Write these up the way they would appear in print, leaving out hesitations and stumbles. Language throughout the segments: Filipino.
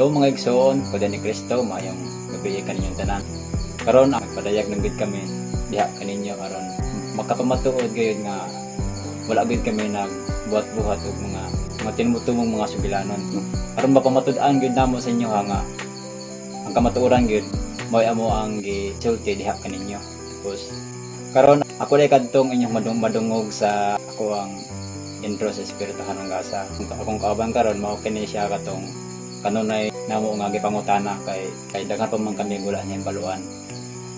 Hello mga igsoon, kuda ni Kristo, mayong gabi kaninyong tanan. Karon ang padayag ng gid kami diha kaninyo aron makapamatuod gayud nga wala gid kami nag buhat-buhat og mga tinumutumong mga sugilanon. Aron mapamatud-an gid namo sa inyo nga ang kamatuoran gid mao amo ang gisulti diha kaninyo. Tapos karon ako dai kadtong inyong madungog sa ako ang intro sa Espiritu ng Gasa. Kung kaabang karon mao kini siya katong kanunay namo nga gipangutana kay daghan pa man kami wala niyang baluan.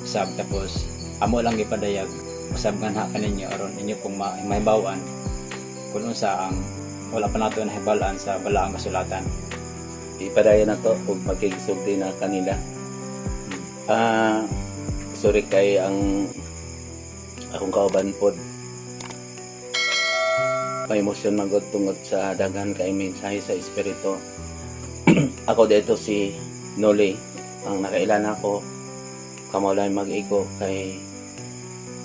Usab tapos amo lang gipadayag usab nga ha kaninyo aron inyo pong mahibaw-an kung unsa ang wala pa nato nahibalaan sa balaang kasulatan. Ipadaya na to ug magkisulti na kanila. Sorry kay ang akong kauban pod may emosyon magod tungod sa daghan kay mensahe sa espiritu. Ako dito si Noli, ang nakailan ako kamawalay mag-igo kay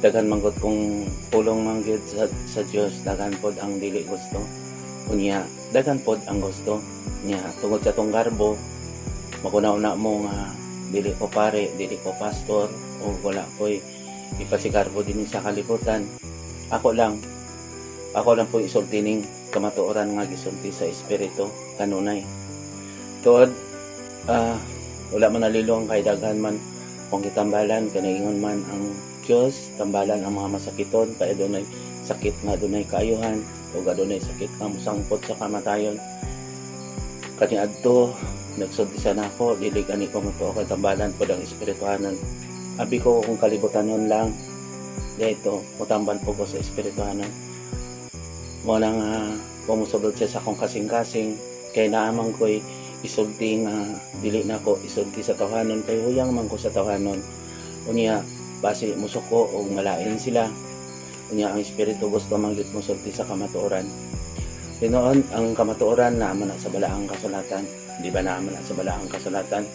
daghan manggot kong pulong manggid sa Dios, daghan pod ang dili gusto unya, daghan pod ang gusto niya tungod sa tong garbo makunauna mo nga dili ko pare, dili ko pastor o wala ko'y ipasigarbo din sa kalibutan. Ako lang po isultining kamatuoran nga gisulti sa espiritu kanunay. Tuod, wala man nalilong kay daghan man kung kitambalan kanaingon man ang Diyos, tambalan ang mga masakiton kay adunay sakit nga adunay kaayuhan o adunay sakit nga musangpot sa kamatayon. Kaniadto nagsulti sa nako dili gani ko matuo kay tambalan pod ang espirituhanon. Abi ko kung kalibutanon lang dito mutamban po ko sa espirituhanon. Mo lang pumusulod siya sa akong kasing-kasing kay naamang ko'y isulti nga dili na ko isulti sa tawhanon kay huyang man ko sa tawhanon unya base musuko og malain sila unya ang espiritu gusto mangyud musulti sa kamatuoran. Tinuon ang kamatuoran na man sa balaang kasulatan, di ba naman sa balaang kasulatan.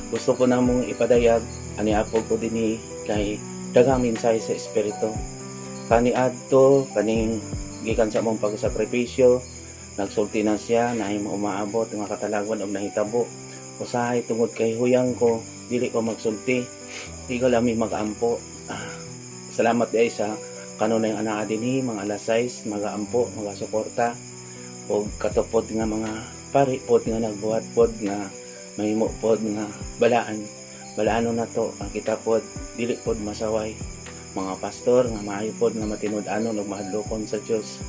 Gusto ko namong ipadayag ani apog ko dinhi kay daghang mensahe sa espiritu kani adto kaning gikan sa mong pagsakripisyo. Nagsulti na siya na ay umaabot nga katalagwan og nahitabo. Usahay tungod kay huyang ko, dili ko magsulti. Di ko lami mag-ampo. Salamat ay sa kanunay anak dinhi mga alas 6 mag-ampo, magasuporta og katupod nga mga pari pod nga nagbuhat pod nga mahimo pod nga balaan. Balaano na to ang kita pod dili pod masaway. Mga pastor nga maayo pod nga matinud-anon og mahadlokon sa Dios.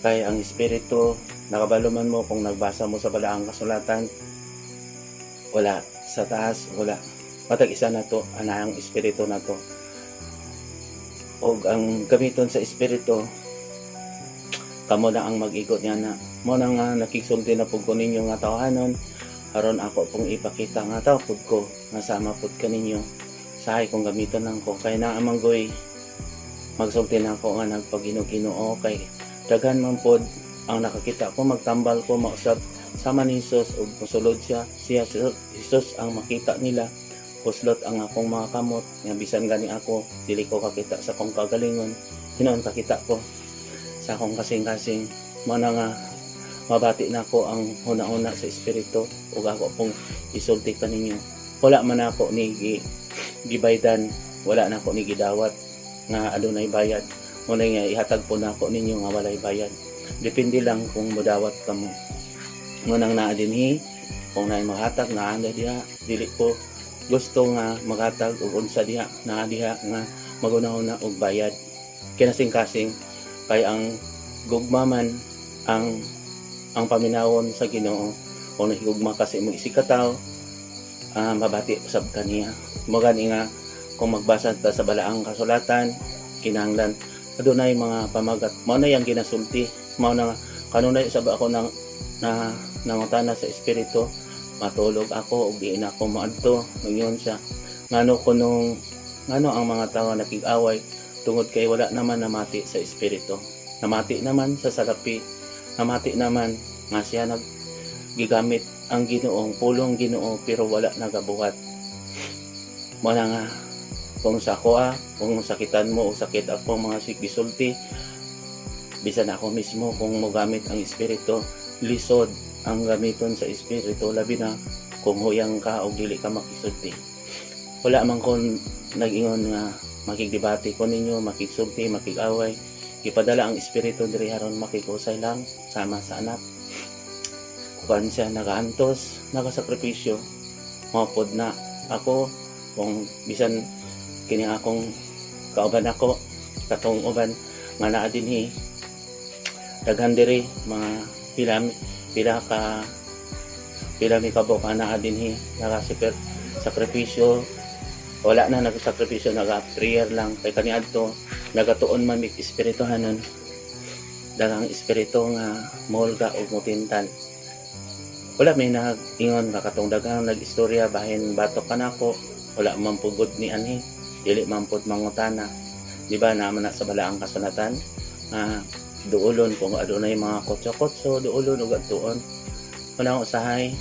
Kay ang espiritu nakabalo man mo kung nagbasa mo sa balaang kasulatan wala sa taas wala matag isa na to ana ang espiritu na to og ang gamiton sa espiritu kamo na ang mag-igot niya na mo na nga nakigsulti na pud ko ninyo nga tawhanon aron ako pong ipakita nga taw pud ko nga sama pud kaninyo sahay kung gamiton nang ko kay naa manggoy magsulti na ako nga nagpagino-Ginoo kay daghan man pod ang nakakita ko magtambal ko mausap sama ni Jesus ug mosulod siya Jesus ang makita nila puslot ang akong mga kamot nga bisan gani ako dili ko kakita sa akong kagalingon hinuon kakita ko sa akong kasing-kasing mo na nga mabati na ko ang una-una sa espiritu ug ako pong isulti kaninyo wala man ako ni gibaydan wala na ako ni gidawat nga adunay bayad mo na nga ihatag po na ako ninyo nga walay bayad. Depende lang kung mudawat ka mo. Ngunang naa dinhi, kung naay maghatag na anda diha, dili ko gusto nga maghatag og unsa diha, naa diha nga magunahuna og bayad. Kinasing-kasing kay ang gugma man ang paminawon sa Ginoo. Kung nahigugma kasi mo isikataw, mabati usab kaniya. Mo gani nga kung magbasa ta sa balaang kasulatan, kinahanglan adunay mga pamagat mao na yang ginasulti mao na kanunay usab ako nang nangutana sa espiritu matulog ako ug diin ako maadto ngayon siya ngano ang mga tawo nakig-away tungod kay wala naman namati sa espiritu namati naman sa salapi namati naman nga siya gigamit ang Ginoong pulong Ginoo pero wala nagabuhat mao na nga kung sa ako kung sakitan mo o sakit ako mga gisulti bisan ako mismo kung mogamit ang espiritu lisod ang gamiton sa espiritu, labi na kung huyang ka o dili ka makisulti. Wala man kon nag-ingon nga makigdebate ko ninyo, makigsulti, makigaway. Ipadala ang espiritu diri haron makikusay lang sama sa anak. Kuan siya nagaantos, nagasakripisyo, mapod na ako kung bisan kini akong kauban ako katong uban nga naa dinhi daghan diri mga pila mi kabok ana dinhi nagasipir sakripisyo. Wala na nagsakripisyo, naga-prayer lang kay kaniadto nagatuon man mig espirituhanon daghang espiritu nga molga og motintal. Wala may nag-ingon nga katong daghang nag-istorya bahin batok kanako, wala man pugod ni anhi, dili man pud mangutana. Di ba naman na sa balaang kasulatan duulon kung adunay mga kotso-kotso, duulon ug atuon. Wala usahay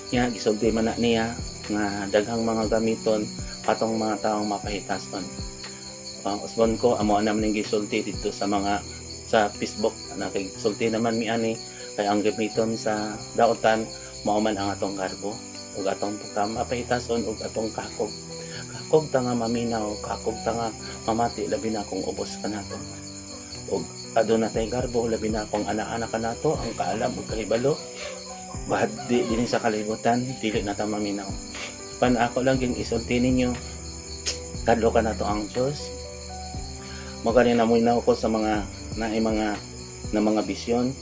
nga gisulti man na niya nga daghang mga gamiton katong mga taong mapahitason. Ang usbon ko amo na man gisulti dito sa mga sa Facebook na kay sulti naman mi ani kay ang gamiton sa daotan mao man ang atong karbo ug atong mapahitason ug atong kakog ta nga maminaw, kakog ta nga mamati labi na kung ubos kanato. Ug aduna tay garbo labi na kung ana-ana kanato ang kaalam ug kahibalo bahad din sa kalibutan dili na ta maminaw. Pan ako lang ging isulti ninyo kadlo ka na to ang Diyos. Magani na muinaw ko sa mga mga bisyon.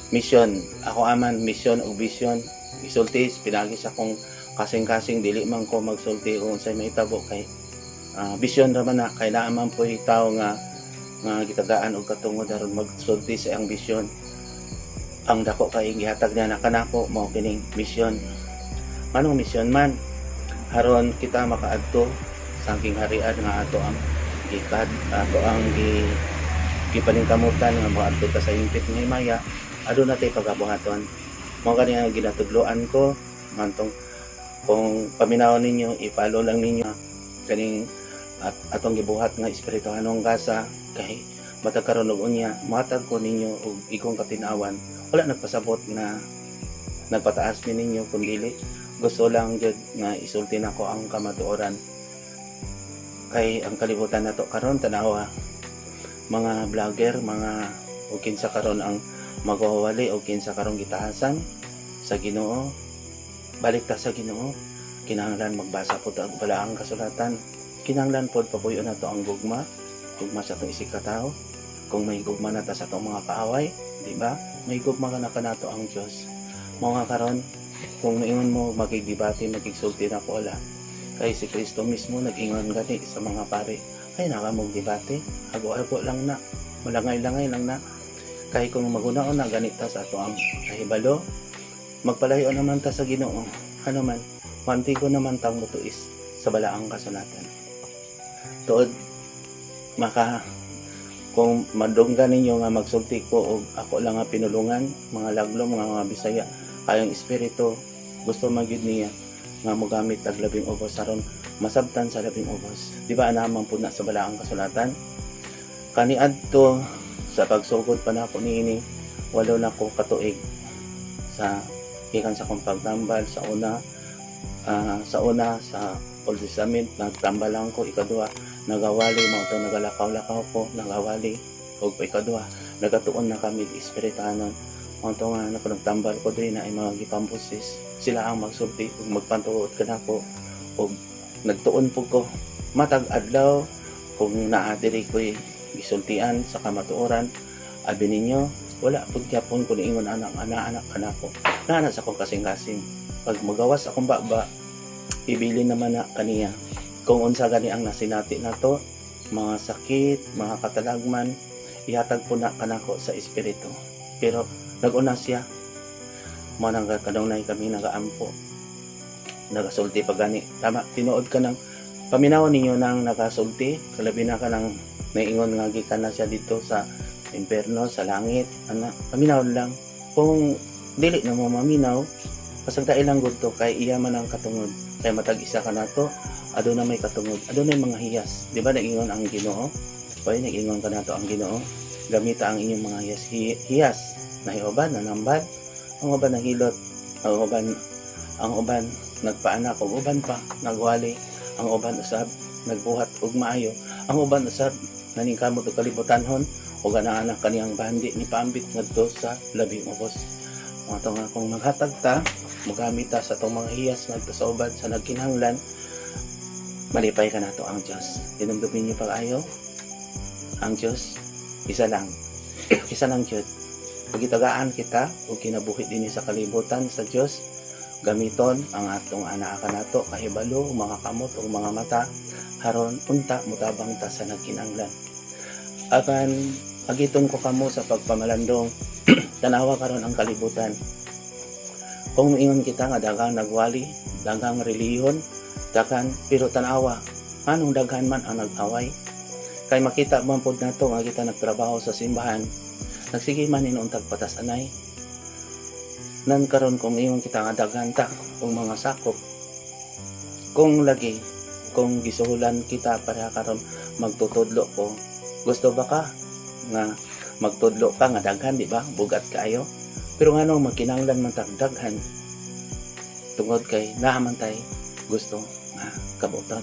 Mission, ako aman mission o vision. Isulti pinagi sa kong kasing-kasing dili man ko magsulti kung unsay mahitabo kay bisyon ra man na kay naa man po tawo nga gitagaan og katungod aron magsulti sa ang bisyon. Ang dako kay gihatag niya na kanako mao kining mission. Manong mission man haron kita makaadto sa aking harian nga ato ang gipaningkamutan nga moadto ta sa impit nga himaya aduna tay pagabuhaton. Mao kani ang ginatudloan ko ngantong kung paminawon ninyo ipalo lang ninyo kaning atong gibuhat nga espirituhanong gasa kay matag karon og unya matag ko ninyo og ikong katinawan wala nagpasabot nga nagpataas mi ninyo kun dili gusto lang jud nga isulti nako ang kamatuoran kay ang kalibutan nato karon tanawa mga vlogger mga o kinsa karon ang magwawali o kinsa karon gitahasan sa Ginoo. Balik ta sa Ginoo, kinahanglan magbasa pod ang balaang kasulatan. Kinahanglan pod papuyo nato ang gugma sa atong isig ka tawo. Kung may gugma na ta sa atong mga kaaway, di ba? May gugma na kanato ang Dios. Mga karon kung maingon mo makigdebate, makigsulti na ko ala. Kay si Kristo mismo nag-ingon gani sa mga pare, ay nakamog debate, hago-hago lang na, malangay-langay lang na. Kay kung magunaon na ganita sa ato ang kahibalo, magpalayo naman ta sa Ginoo. Ano man, mantigo naman tang mutuis sa balaang kasulatan. Tuod kung madunggan ninyo nga magsulti ko o ako lang nga pinulungan, mga laglom, mga Bisaya, kayong espiritu, gusto magyud niya nga mogamit tag labing ubos aron masabtan sa labing ubos. Di ba anaman pud na sa balaang kasulatan? Kaniadto sa pagsugod pa nako niini, walo na ko katuig sa ikan sa kong pagtambal sa Old Testament nagtambal lang ko, ikaduha nagawali mo ito, nagalakaw-lakaw ko, nagawali o ikaduha nagatuon na kami espiritanon mo ito nga nagtambal ko din na ay mga gipambusis sila ang magsulti ug magpantuot ka nako o nagtuon po ko matag adlaw kung naadiri ko'y gisultian sa kamatuoran abi ninyo wala pud gyapon ko niingon anak kanako na sa akong kasing-kasing pag magawas akong baba ibili naman na kaniya kung unsa gani ang nasinati nato mga sakit mga katalagman ihatag po na kanako sa espiritu pero naguna siya manang kadunay kami nagaampo nagasulti pa gani tama tinuod ka ng paminawan ninyo nang nagasulti kalabi na ka ng naingon nga gikan na siya dito sa imperno sa langit ana paminaw lang kung dili na mo maminaw pasagdai lang gud to kay iya man ang katungod kay matag isa ka nato aduna may katungod aduna mga hiyas di ba nagingon ang Ginoo oy nagingon ka nato ang Ginoo gamita ang inyong mga hiyas na Jehova na nambad ang uban nahilot, ang uban nagpaanak, ug uban pa nagwali, ang uban usab nagbuhat og maayo, ang uban usab naningkamot og kalibutanhon ug ana kaniyang bandi ni paambit ngadto sa labing ubos. Mga to nga kung maghatag ta, magamit ta sa tong mga hiyas ngadto sa uban sa nagkinahanglan, malipay ka nato ang Dios. Dinumdumin niyo pag-ayo ang Dios isa lang. Isa lang gyud. Pagitagaan kita ug kinabuhi dinhi sa kalibutan sa Dios, gamiton ang atong anaa kanato kahibalo ug mga kamot ug mga mata haron unta mutabang ta sa nagkinahanglan. Akan agiton ko kamo sa pagpamalandong tanawa karon ang kalibutan. Kung ingon kita nga daghang nagwali, daghang reliyon, daghang pero tanawa, anong daghan man ang nag-away? Kay makita man pod nato nga kita nagtrabaho sa simbahan, nagsige man inuon tagpatasanay. Nan karon kung ingon kita nga daghan ta kung mga sakop. Kung lagi, kung gisuhulan kita para karon magtutudlo ko, gusto ba ka nga magtudlo ka nga daghan, di ba? Bugat kaayo. Pero nganong magkinahanglan man tag daghan tungod kay naaman tay gusto nga kabuton.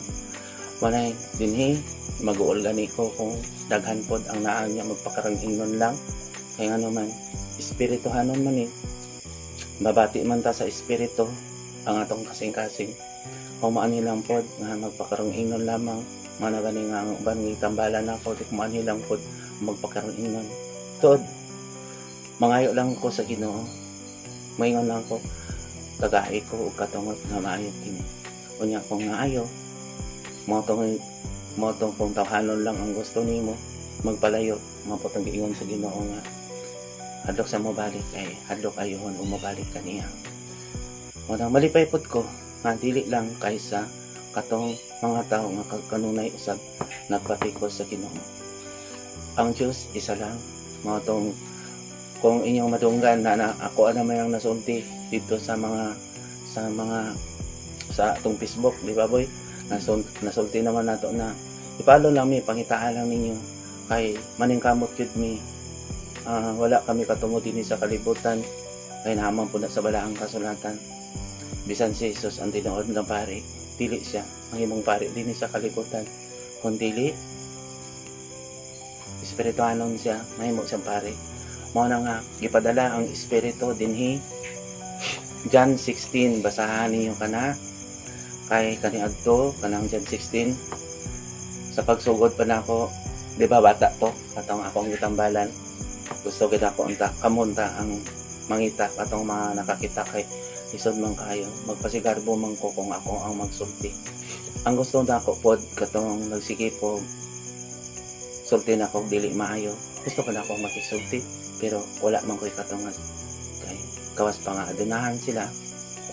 Walay dinhi mag-uol gani ko kung daghan pod ang naa niya magpakarangingnon lang kay ano man espirituhanon man eh. Mabati man ta sa espiritu ang atong kasing-kasing. Kung maani lang pod nga magpakarangingnon lamang, mana gani nga ang uban nga tambalan nako, di kumaani lang pod magpakarangingnon. Tod mangayo lang ko sa Ginoo. Maingon lang ko kagahi ko ug katungot nga maayo kini. Unya kung maayo mo tong kung tawhanon lang ang gusto nimo, magpalayo mapotong giingon sa Ginoo nga hadlok sa mo balik kay hadlok ayohon umabalik kaniya. Manang malipay pod ko nga dili lang kaysa katong mga tao nga kanunay usab nagpatikos sa Ginoo. Ang Dios isa lang. Mga tong kung inyong madunggan na ako ana may ang nasulti dito sa atong Facebook, di ba boy? Nasulti naman nato na ipalo lang mi, pangitaan lang ninyo kay maningkamot yun mi. Wala kami katungod din sa kalibutan kay naman po na sa balaang kasulatan. Bisan si Jesus ang tinuod nga pari, dili siya ang imong pari din sa kalibutan, kung dili espirituhanon siya, mahimo siyang pari. Mao na nga gipadala ang espiritu dinhi. John 16, basahan ninyo kana kay kaniadto kanang John 16 sa pagsugod pa nako, di ba bata to katong akong gitambalan, gusto gid ako unta kamunta ang mangita katong mga nakakita kay isod man kayo magpasigarbo man ko kung ako ang magsulti. Ang gusto nako pod katong nagsige po sulti na ko dili maayo, gusto ko na akong makisulti pero wala man ko'y katungan kay kawas pa nga adunahan sila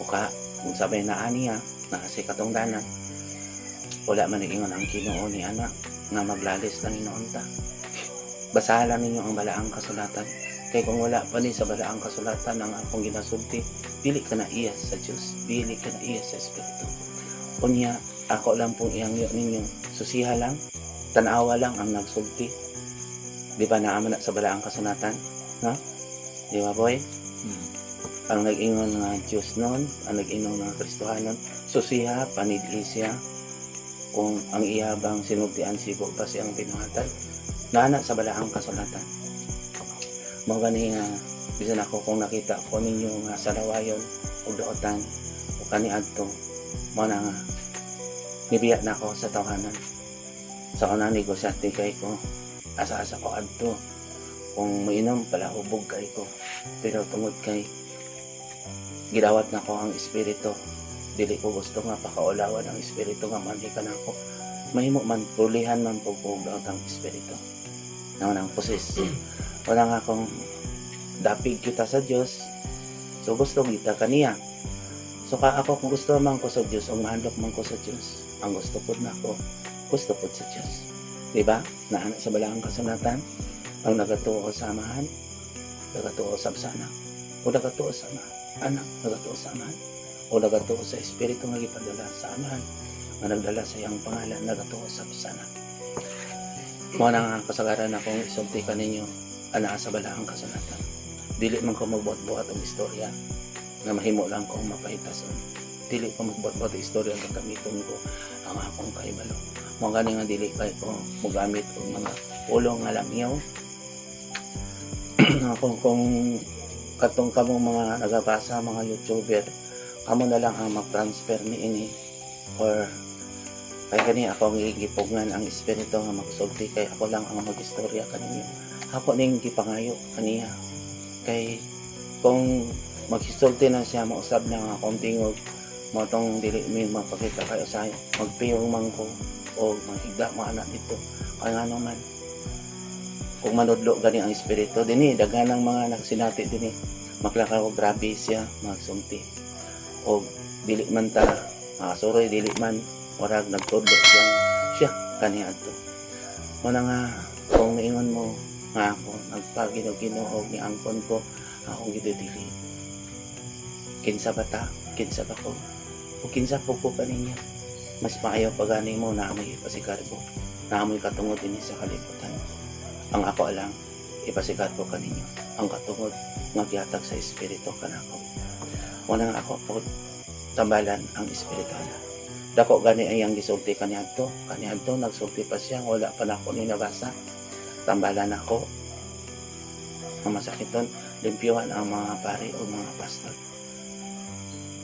o ka kung sabay na aniya na kasi katungdanan wala man nag-ingon ang Ginoo ni anak nga maglalis lang inuunta. Basahan lang ninyo ang balaang kasulatan kay kung wala pa ni sa balaang kasulatan ang akong ginasulti, dili ka na iya sa Diyos, dili ka na iya sa Espiritu. Kunya ako lang pong ihangyo ninyo, susiha lang, tanawa lang ang nagsulti. Di ba naaman na sa balaang kasulatan? Ha? Di ba boy? Ang nag-ingon nga Diyos noon, ang nag-ingon nga Kristohanon, susiha, panidli siya, kung ang iyabang sinultian sibo pa siyang pinuhatan, nana sa balaang kasulatan. Mga gani nga, bisan ako kung nakita ko ninyo nga sa lawayon, o daotan, o kaniadto, mga nga, nibiyak na ako sa tawanan. Sa kanang negosyante kay ko, asa-asa ko adto, kung mainom pala hubog kay ko, pero tungod kay gidawat na ko ang espiritu, dili ko gusto nga pakaulawan ang espiritu nga manhikan ako, mahimo man pulihan man po ang espiritu naman ang poses. Wala nga akong dapig kita sa Diyos, so gusto kita kaniya. So ka ako kung gusto man ko sa Diyos o mahandok man ko sa Diyos, ang gusto po na ako, gusto po sa Diyos. Diba? Naanak sa balaang kasulatan, ang nagatuo sa amahan, nagatuo sa absana, o nagatuo sa anak, nagatuo sa amahan, o nagatuo sa espiritu nga gipadala sa amahan, nga nagdala sa iyang pangalan, nagatuo sa absana. Mga nga kasagaran akong isulti ka ninyo, ana sa balaang kasulatan. dili man ko magbuhat-buhat ang istorya nga mahimo lang kong mapahitason. Dili ko magbuhat-buhat ang istorya nga gamiton ko ang akong kahibalo. Mo gani nga dili kay ko mogamit og mga ulong nga lamyaw. kung katong kamong mga nagabasa, mga YouTuber, kamo na lang ang mag-transfer ni ini or kay kani ako ang gigipugngan ang espiritu nga magsulti kay ako lang ang magistorya kaninyo. Ako ning gipangayo kaniya kay kung maghisulti na siya mausab na nga akong tingog mo tong dili mi mapakita kayo sa magpiyong man ko o maghigda mo anak dito kay nga naman kung manudlo gani ang espiritu dinhi daghanang mga nagsinati dinhi maglakaw grabe siya magsulti o dili man ta makasuroy dili man warag nagtudlo siya kaniya adto mo na nga kung niingon mo nga ako nagpagino-ginoo ni angkon ko akong gidudili kinsa ba ta kinsa ba ko o kinsa po ko kaninya mas maayaw pagani mo na amoy ipasikarbo na amoy katungod din sa kalibutan ang ako lang ipasikarbo kaninyo ang katungod nga gihatag sa espiritu kanako mo na nga ako po tambalan ang espiritu na dako gani ay ang gisulti kaniadto nagsulti pa siya wala pa na ako ni nabasa tambalan ako ang masakiton limpyuhan ang mga pari o mga pastor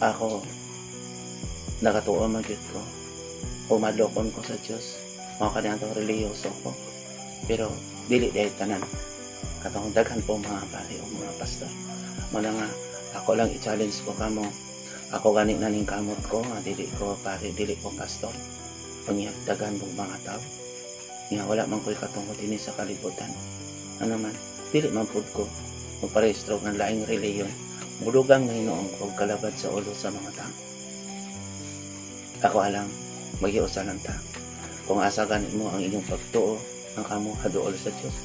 ako nakatuwa magyud ko umadlokon ko sa Diyos mga kaniyang reliyoso ko pero dili dahil tanan katong daghan po mga pari o mga pastor mo na nga ako lang i-challenge ko kamo ako gani naning kamot ko nga dili ko pari dili ko pastor unya daghan pong mga tao nga wala man ko'y katungod ini sa kalibutan ano man dili man pud ko magparehistro ng laing reliyon mulugang na hinoong ko kalabad sa ulo sa mga tao ako alang magiusalan ta kung asa gani mo ang inyong pagtuo ang kamo haduol sa Diyos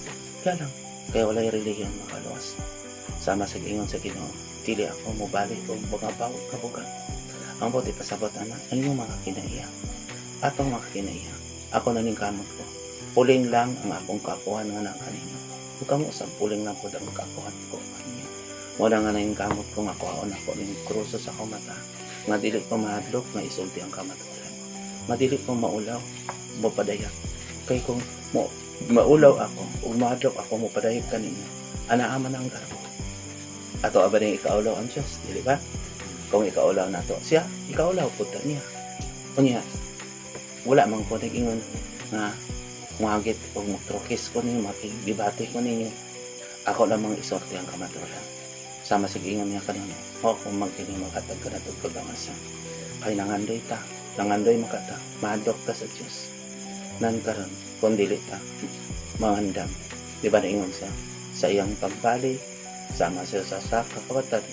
kaya lang kaya walay reliyon makaluwas sama sa ingon sa Ginoo dili ako mobalik o mga bawat kabugan ang buti pasabot ana ang inyong mga kinaiya atong mga kinaiya ako na ning kamot ko puling lang ang akong kapuhan nga na kaninyo kung kamo sa puling lang po ang kapuhan ko kaninyo wala nga na yung kamot ko nga kuhaon ako ng kruso sa akong mata nga dili ko mahadlok nga isulti ang kamaturan madili ko maulaw mapadayak kay kung maulaw ako o mahadlok ako mapadayak kaninyo anaaman ang garbo ato aba rin ikaulaw ang Diyos dili ba kung ikaulaw na to siya ikaulaw po ta niya kunya wala man ko nag-ingon nga muhagit o magtrokis ko ninyo makibibati ko ninyo ako lamang isorte ang kamaturan sama sa gingon niya kanina o kung magkiling makatag ka na ito pagdamasa kay nangandoy ta nangandoy makata mahadok ta sa Diyos nan karon kung dili ta mangandam di ba naingon siya sa iyang pagbali sama siya sa kakawatan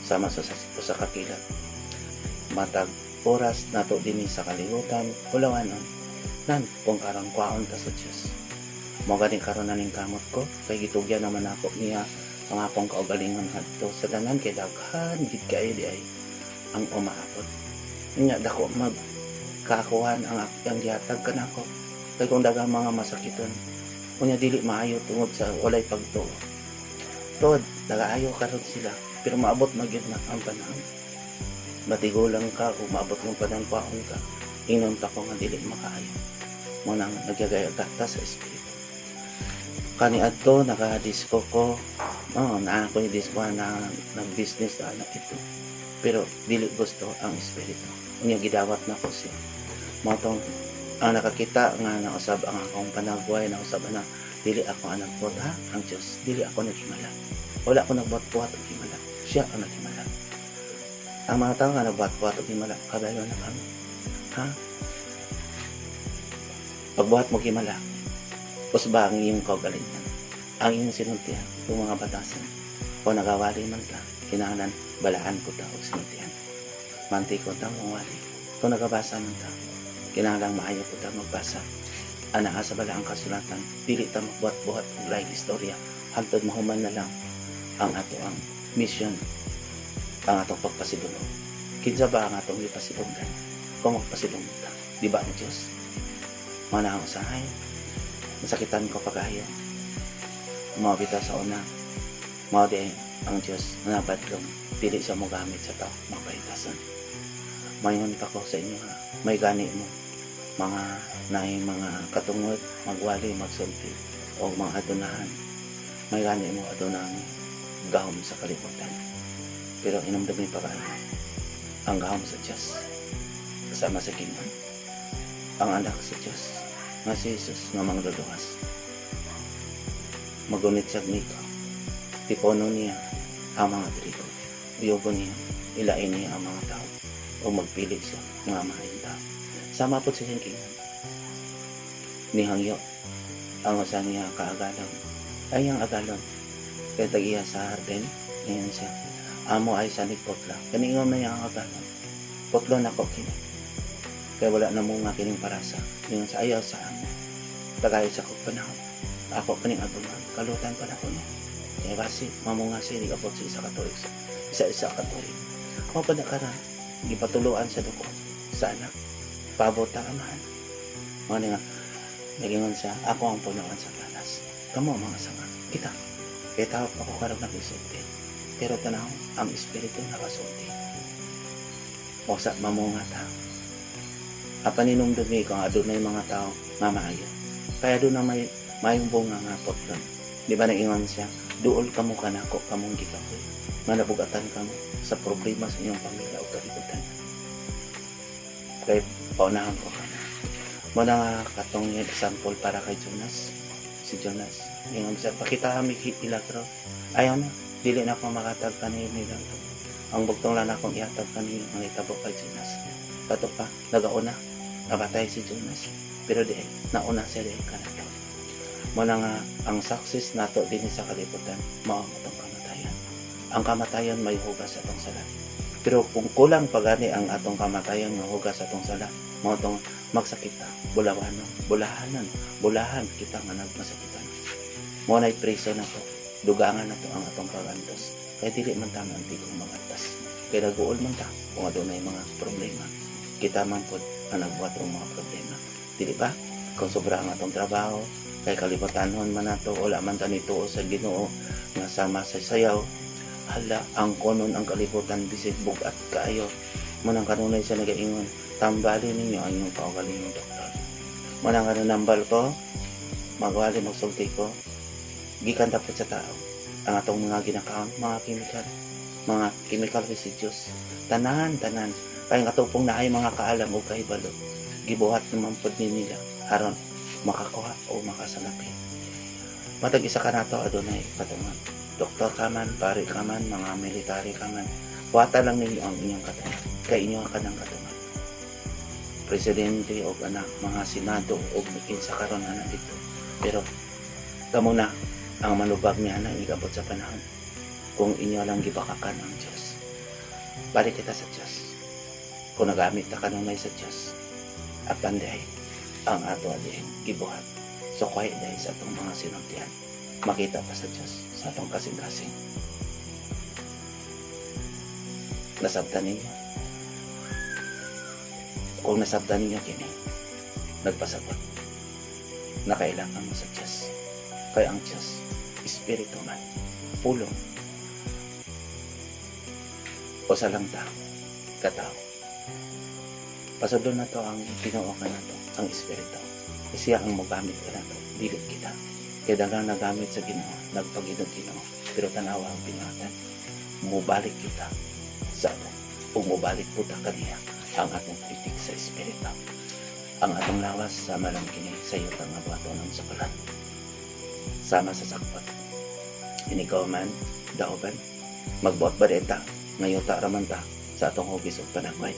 sama sa kakilat matag oras nato din sa kalibutan ulawanon nan kung karang kwaon ta sa Diyos mo ganing karon na ning kamot ko kay gitugyan naman ako niya ang akong kaugalingon hadto sa tanan kay daghan gid kay di ay ang umaabot nya dako magkakuhan ang gihatag kanako kay kung daghang mga masakiton unya dili maayo tungod sa walay pagtuo tod nagaayo karon sila pero maabot magyud na ang panahon matigulang ka o maabot ng panahon kwaon ka ingnon ta ko nga dili makaayo mo nang nagyagayag ta sa espiritu kani adto naka-disco ko na ako yung disco na nag-business na anak ito pero dili gusto ang espiritu unya gidawat na ko siya mo tong ang nakakita nga nausab ang akong panagbuhay nausab na dili ako anak po ha ang Diyos dili ako naghimala wala ako nagbuhat-buhat o himala siya ang naghimala ang mga tao nga nagbuhat-buhat o himala kabayo na kami ha pagbuhat mo himala usba ang iyong kaugalingan ang iyong sinultihan yung mga batasan o nagawali man ta kinahanglan balaan ko ta o sinultihan manti ko ta mong wali kung nagabasa man ta kinahanglan maayo ko ta magbasa anaa sa balaang kasulatan dili ta magbuhat-buhat og laing istorya hangtod mahuman na lang ang ato ang mission ang atong pagpasidulog kinsa ba ang atong ipasidugdan kung magpasidulog ta di ba ang Diyos mana ang usahay nasakitan ko pag-ayo umabita sa una Mao di ang Dios nga badlong dili sa mo gamit sa tao mapahitasan. Mayon pa ko sa inyo nga may gani mo mga naay mga katungod magwali magsulti o mga adunahan. May gani mo adunahan gahom sa kalibutan. Pero inumdumi pa kayo ang gahom sa Diyos kasama sa Kingdom. Ang anak sa Diyos nga si Jesus nga mangluluwas. Magunit siya nito. Tipono niya ang mga trigo. Biyugo niya, ilain niya ang mga tao o magpilit siya mga mahayang tao. Sama po sa siyang Kingdom. Nihangyo ang usa niya kaagalang ay ang agalon. Kaya tag-iya sa harden, ngayon siya. Amo ay sanig potla. Kaningon na niya ang agalon. Potlo na ko kini. Kaya wala na mo nga kining parasa. Ngayon sa ayaw sa amo. Tagay sa kong panahon. Ako kaning aduman. Kalutan pa na ko niya. Kaya basi, mamunga siya, hindi kapot sa isa katuig. Isa-isa katuig. Ako pa na karan, ipatuluan sa duko. Sa anak. Pabota amahan. Mga nga, nagingon siya, ako ang punuan sa talas. Kamu mga sama. Kita. Kaya tawag ako karang nakisulti. Pero tanaw, ang espiritu nakasulti. O sa mamunga ta. Apaninong dumi kung adunay mga tao nga maayo. Kaya doon na mayong bunga nga potlon. Di ba naingon siya, duol kamo kanako kamong gikapoy. Manabugatan kamo sa problema sa inyong pamilya o kalibutan. Kaya paunahan ko kamo. Muna nga katong example para kay Jonas. Si Jonas. Ingon siya, pakita kami ilatro. Ayaw na, dili na ako makatag kaniyo nilang to. Ang bugtong lang akong iatag kaniyo ang itabo kay Jonas. Kato pa, nagauna, nabatay si Jonas. Pero di, nauna siya rin ka na to. Muna nga, ang success nato din sa kalibutan, mao atong kamatayan. Ang kamatayan may hugas sa atong sala. Pero kung kulang pagani ang atong kamatayan nga hugas sa atong sala, mao atong magsakita, bulahan kita nga nagmasakitan. Mao nay preso na to, dugangan na to ang atong pagantos. Kaya dili man ta mantigong magantas. Kaya naguol man ta kung adunay mga problema. Kita man pod ang nagbuhat ng mga problema. Dili ba? Kung sobra ang atong trabaho, kay kalibutanon man nato wala man ta nituo sa Ginoo nga sama sa sayaw. Hala, ang konon ang kalibutan bisig bugat kaayo. Manang kanunay siya nagaingon, tambalin ninyo ang inyong kaugalingong doktor. Manang nambal ko, magwali magsulti ko, gikan dapat sa tao. Ang atong mga ginakaon, mga chemical residues, tanan. Kaya katupong na ay mga kaalam o kahibalo, gibuhat naman po nila, haron makakuha o makasalapi. Matag isa ka na to, adunay katungan. Doktor ka man, pari ka man, mga military ka man, wata lang ninyo ang inyong katungan. Kaya inyo ka ng katungan. Presidente o anak, mga senado o sa karon na nandito. Pero, kamo na ang manubag niya na igabot sa panahon. Kung inyo lang gibakakan ang Diyos. Balik kita sa Diyos. Kung nagamit na kanunay sa Diyos, at panday ang ato adiin gibuhat. So quiet dahil sa atong mga sinuntian. Makita pa sa Diyos sa atong kasing-kasing. Nasabtan ninyo. Kung nasabtan ninyo kini, nagpasagot. Nakailangan mo sa Diyos. Kaya ang Diyos, Espiritu man, pulong. O sa lang tao, katao. Pasodon na to ang Ginoo ka na to, ang Espiritu. Siya ang magamit ka na to, dilit kita. Kaya dagang nagamit sa Ginoo, nagpag-inod Ginoo. Pero tanawa ang pinatan, mubalik kita sa ato. Kung mubalik po ta kaniya, ang atong titik sa Espiritu. Ang atong lawas sa malang kini sa iyo nga bato ng sakalan. Sama sa sakpat. Inikaw man, daoban, magbuot ba deta, ngayon ta raman ta sa atong hugis o panagway.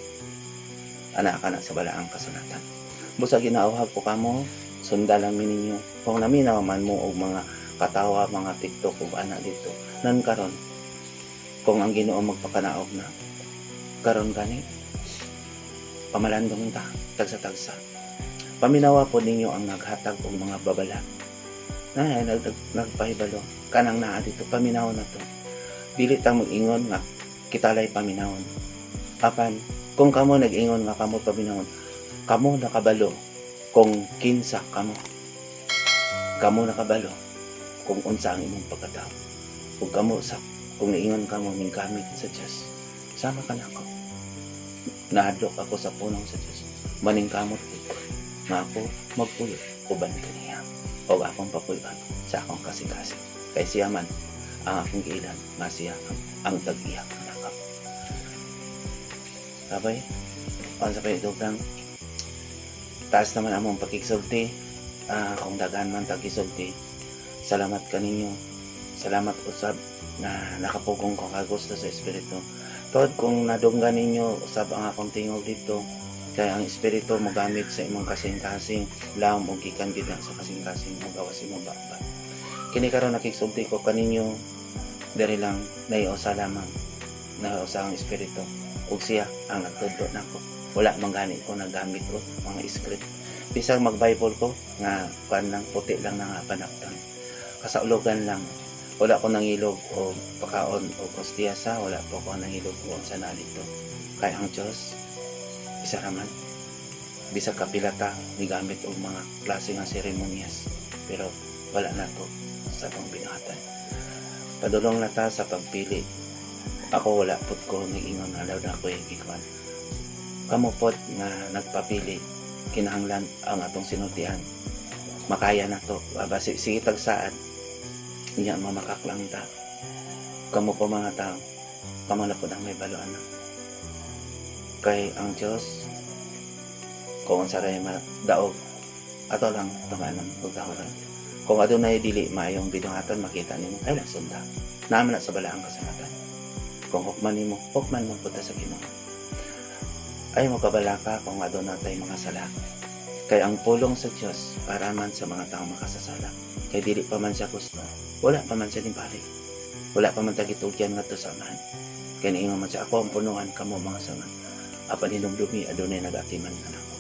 Anak ka na sa balaang kasulatan. Busa ginauhag ko kamo, sundalang mininyo. Kung naminaw man mo og mga katawa, mga TikTok o anak dito, nan karon kung ang Ginoo magpakanaog na, karon gani, pamalandong ta, tagsa-tagsa. Paminawa po ninyo ang naghatag og mga babala. Nagpahibalo, kanang naa dito, paminaw na to. Dili tang mag-ingon nga, kitalay paminawon. Apan, kung kamo nag-ingon nga kamo paminawon, kamo nakabalo kung kinsa kamo. Kamo nakabalo kung unsa ang imong pagkatao. Kung kamo sa kung niingon kamo ning gamit sa Dios, sama ka nako. Naadlok ako sa punong sa Dios. Maning kamot ko nga ako magpuyo uban kaniya. O akong papuyon sa akong kasing-kasing. Kay siya man ang akong giilan nga siya ang tag-iyak nako. Sabay, on sa pagdugtang taas naman among pakigsulti. Kung dagan man tag-isulti, salamat kaninyo. Salamat usab na nakapugong ko kagusto sa Espiritu. Tod kung nadunggan ninyo usab ang akong tingog dito, kaya ang Espiritu mo gamit sa imong kasing-kasing, laom og gikan gid sa kasing-kasing ug gawas imong bakbat. Kini karon nakigsulti ko kaninyo, diri lang naiusa lamang, naiusa ang Espiritu ug siya ang nagtudlo nako. Wala man gani ko nagamit ko mga script. Bisag mag-Bible ko nga kan lang puti lang nga panaptan. Kasaulogan lang. Wala ko nangilog o pakaon o kostiyasa, wala po ko nangilog o sa nalito. Kaya ang Diyos, isa raman, bisa kapilata, nigamit og mga klase nga seremonyas. Pero wala na to sa itong binuhatan. Padulong na ta sa pagpili. Ako wala po ko nag-ingon alaw na ako yung ikuan. Kamupod nga nagpapili, kinahanglan ang atong sinultihan. Makaya na to. Sige tagsaan. Niya mamakaklang ta. Kamu po mga tao, kamala po na may baloan na. Kay ang Diyos, kung saray daog, ato lang tumanan o daoran. Kung adunay dili mayong binuhatan, makita nimo ay lang sunda. Naman na sa balaang kasamatan. Kung hukman nimo, hukman mo punta sa Ginoo. Ay mo kabalaka kung adunay tay mga sala. Kay ang pulong sa Diyos para man sa mga taong makasasala. Kay dili pa man siya gusto. Wala pa man siya timbalik. Wala pa man tagitugyan nga to sa amahan. Kaya niingon man siya, ako ang punuan kamo mga sangan. Apan hinumdumi, adunay nagatiman na ako.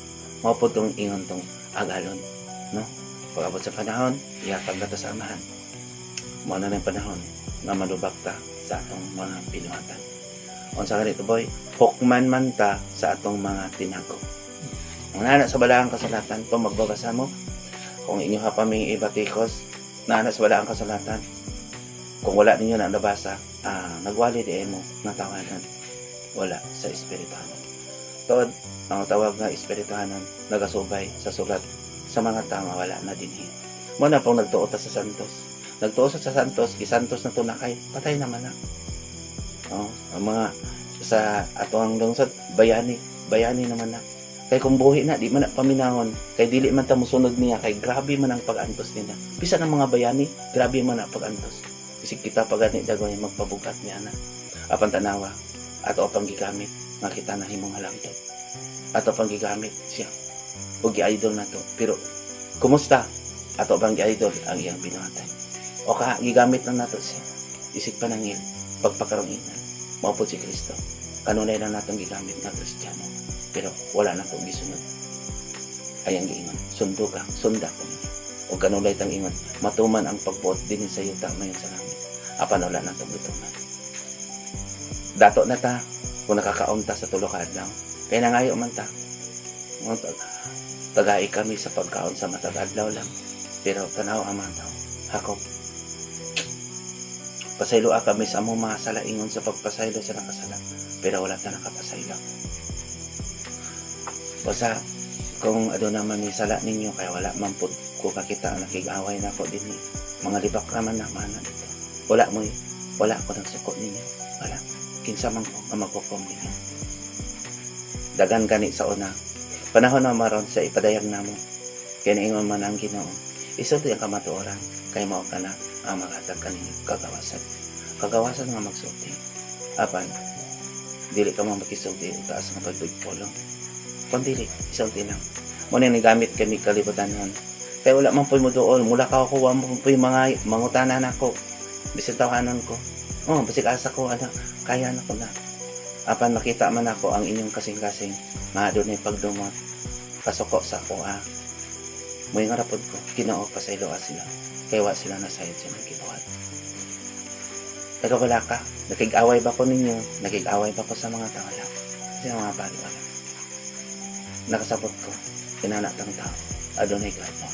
Mao tong ingon tong agalon. No? Pag-abot sa panahon, iyatag ka sa amahan. Mao na ng panahon na malubak ta sa atong mga pinuhatan. Unsa ganito boy, hukman man ta sa atong mga tinago. Ang nana sa balaang kasalatan, to magbabasa mo. Kung inyo hapaming ibatikos, nana sa balaang kasalatan. Kung wala ninyo na nabasa, nagwali di mo natawanan. Wala sa espirituhanan. Tod, ang tawag nga espirituhanan, nagasubay sa sulat sa mga tama, wala na din. Muna pong nagtuot sa Santos. Nagtuot sa Santos, isantos na tunakay, patay naman na. Ang mga sa atong lungsod, bayani naman na. Kay kung buhi na, di man na paminahon. Kay dili man ta musunod niya. Kay grabe man ang pag-antos nila. Bisa ng mga bayani, grabe man ang pag-antos. Isig kita pagani dagoy magpabugat niya na. Apan tanawa, ato apang gigamit, makita na himong halangtod. Ato apang gigamit siya. O gi-idol na to. Pero, kumusta? Ato apang gi-idol ang iyang binuhatan. O ka, gigamit lang nato siya. Isig panangil, pagpakarunginan. Maupod si Kristo. Kanunay lang natong gigamit na Kristiyano. Pero wala na itong gisunod. Ayang giingon, sundo ka, sunda ko niya. O kanulay tang ingon, matuman ang pagbuot din sa yuta mayon sa langit. Apan wala na itong gutungan. Dato na ta, kung nakakaunta sa tulo ka adlaw. Kaya nangayo man ta. Tagai kami sa pagkaon sa matag adlaw lang. Pero tanaw ang mga tao. Hakop. Pasayloa kami sa among mga salaingon sa pagpasaylo sa nakasala. Pero wala ta nakapasaylo. Basta, kung ano naman ni sala ninyo, kaya wala man po ko kakita ang nakig-away na ko din eh. Mga libak naman na mana dito. Wala ko ng suko ninyo. Wala. Kinsa man ko na magkukom ninyo. Dagan gani sa una. Panahon na maron sa ipadayag namo. Kaya naingon man ang Ginoo. Isulti ang kamatuoran. Kaya mao ka na ang magatag kaninyo kagawasan. Kagawasan nga magsulti. Apan, dili ka man makisulti taas ng pagpulong. Kundili, isulti lang. Muna nagamit kami kalibutan nun. Kaya wala man po mo doon. Mula ka ako, wala mo po yung mga mangutanan ako. Bisig tawanan ko. Bisig asa ko, kaya na ko na. Apan makita man ako ang inyong kasing-kasing. Nga doon ay pagdumot. Kasuko sa ako, Mo yung rapod ko, Ginoo pa sa iloa sila. Kaya wala sila nasayad sa mga kibuhat. Tagawala ka, nakig-away ba ko ninyo? Nakig-away ba ko sa mga tawala? Kasi mga bali-bali. Nakasabot ko, kinanatang tao, adonay gado.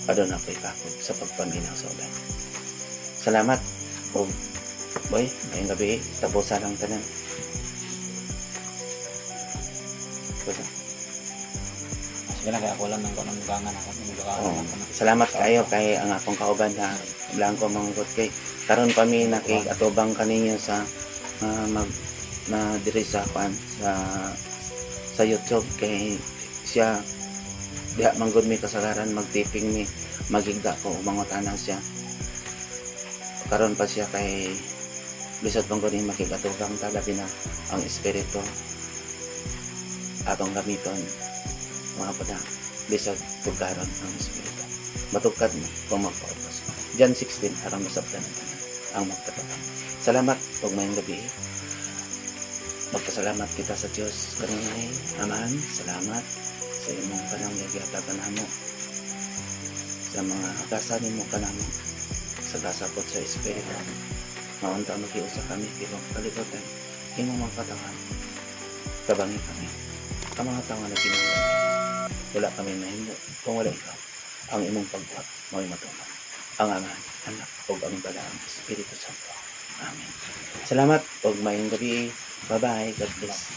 Adonay po'y kakot sa pagpaminaw sa ulan. Salamat O, boy, ngayong gabi, tapusan ang tanan. Basta. Sige lang, kaya ako lang nang kanang mugangan ako. Oh, salamat kayo kay ang akong kauban na Blanco Manggot kay karon pa mi nakig-atubang kaninyo sa mag na diri sa pan sa YouTube kay siya diha manggod mi kasagaran magtiping mi magigda ko mangutana siya karon pa siya kay bisod manggod ni makig-atubang talabi na ang espiritu atong gamiton mga pada bisag tugaron ang espiritu matugkad mo kung magpaubos John 16 aram masabtan ang magkatapang salamat ug mayong gabi magpasalamat kita sa Diyos kanunay aman salamat sa imong panangyayatan namo sa mga agasan mo kanamo sa kasapot sa espiritu maunta magiusa kami pero kalibutan imong magkatawan tabangi kami ang mga tao na kinahanglan wala kami mahimo kung wala ikaw ang imong pagbuhat mo'y matuman ang Ama, Anak ug ang Balaang Espiritu Santo. Amen. Salamat ug maayong gabi. Bye-bye. God bless.